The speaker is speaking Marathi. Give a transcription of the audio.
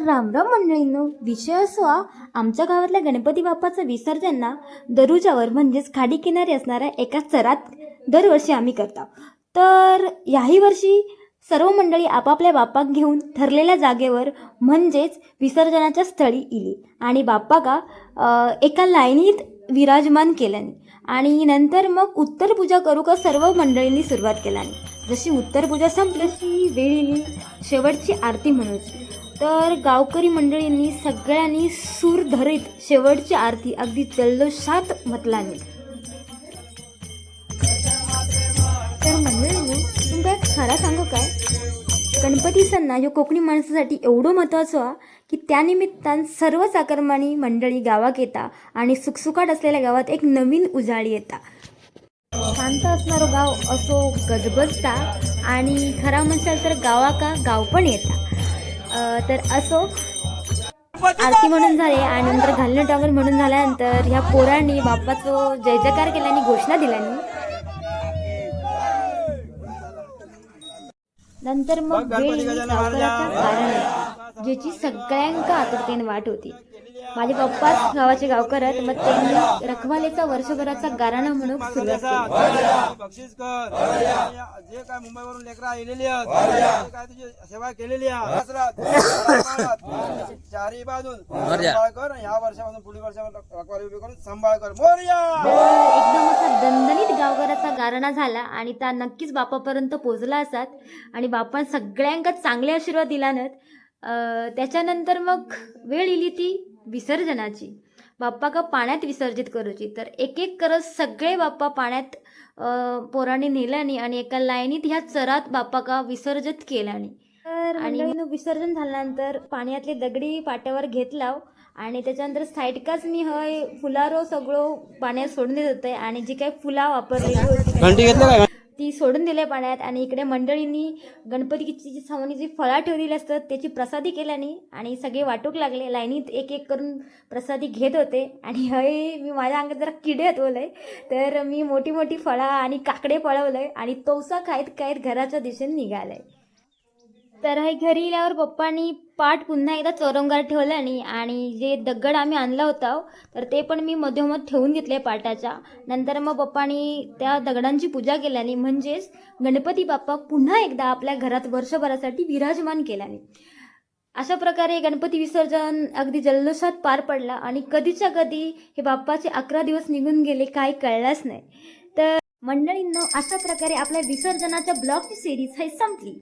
रामराम मंडळींनो, विषय असो आमच्या गावातल्या गणपती बाप्पाचं विसर्जन ना दरुजावर म्हणजेच खाडी किनारी असणाऱ्या एका चरात दरवर्षी आम्ही करतो. तर याही वर्षी सर्व मंडळी आपापल्या बाप्पा घेऊन ठरलेल्या जागेवर म्हणजेच विसर्जनाच्या स्थळी इली आणि बाप्पा का एका लाईनीत विराजमान केल्याने आणि नंतर मग उत्तर पूजा करू का सर्व मंडळींनी सुरुवात केल्याने. जशी उत्तर पूजा संपली तशी वेळीनी शेवटची आरती म्हणायची. तर गावकरी मंडळींनी सगळ्यांनी सूर धरीत शेवटची आरती अगदी जल्लोषात म्हटल्याने. तर मंडळींनी तुमका एक खरा सांगू काय, गणपती सण ना ह्यो कोकणी माणसासाठी एवढं महत्त्वाचं की त्यानिमित्तान सर्व चाकरमानी मंडळी गावात येता आणि सुखसुखाट असलेल्या गावात एक नवीन उजाळी येता. शांत असणारं गाव असो गजबजता आणि खरा म्हणसाल तर गावाका गाव पण येता. तर असो आरती म्हणून झाले आणि नंतर घालणं टांगण म्हणून झाल्यानंतर ह्या पोरांनी बाप्पाचं जय जयकार केल्याने घोषणा दिल्यानी. नंतर मग गावकऱ्याचं कारण ज्याची सगळ्यांका आतुरतेने वाट होती. माझे पप्पाच गावाचे गावकर आहेत, मग त्यांनी रखवालेचा वर्षभराचा गाराणा म्हणून सुरुवात केली. बक्षीस कर जे काय मुंबईवरून लेकरं आलेली आहेत, काय तुझी सेवा केलेली आहे, चारही बाजून सांभाळ कर. ह्या वर्षापासून पुढील वर्षावर रखवाले उभी करून सांभाळ कर. मोरया. एकदम असा दणदणीत गावकऱ्याचा गाराणा झाला आणि त्या नक्कीच बाप्पापर्यंत पोहोचला असतात आणि बाप्पा सगळ्यांका चांगले आशीर्वाद दिलानत. त्याच्यानंतर मग वेळ इली ती विसर्जनाची. बाप्पा का पाण्यात विसर्जित करूची. तर एक एक करत सगळे बाप्पा पाण्यात पोरांनी नेल्यानी आणि एका लाईनीत ह्या चरात बाप्पा का विसर्जित केल्याने. तर आणि विसर्जन झाल्यानंतर पाण्यातले दगडी पाट्यावर घेतला आणि त्याच्यानंतर साईडकाच मी हय फुलारो सगळं पाण्यात सोडून देत होते आणि जी काही फुला वापरलेली होती ती सोडून दिले पाण्यात. आणि इकडे मंडळींनी गणपतीची सावनी जी फळा ठेवलेली असतात त्याची प्रसादी केल्याने आणि सगळे वाटूक लागले. लाईनीत एक एक करून प्रसादी घेत होते आणि हय मी माझ्या अंगात जरा किडे होतवलंय, तर मी मोठी मोठी फळा आणि काकडे पळवलंय आणि तोसा खायत खायत घराच्या दिशेने निघालंय. तर हे घरी गेल्यावर पप्पांनी पाट पुन्हा एकदा चौरंगात ठेवलं आणि जे दगड आम्ही आणला होता तर ते पण मी मधोमध ठेवून घेतले पाटाच्या. नंतर मग पप्पांनी त्या दगडांची पूजा केल्याने म्हणजेच गणपती बाप्पा पुन्हा एकदा आपल्या घरात वर्षभरासाठी विराजमान केल्याने. अशा प्रकारे गणपती विसर्जन अगदी जल्लोषात पार पडला आणि कधीच्या कधी हे बाप्पाचे 11 दिवस निघून गेले काही कळलंच नाही. तर मंडळींनो, अशा प्रकारे आपल्या विसर्जनाच्या ब्लॉगची सिरीज ही संपली.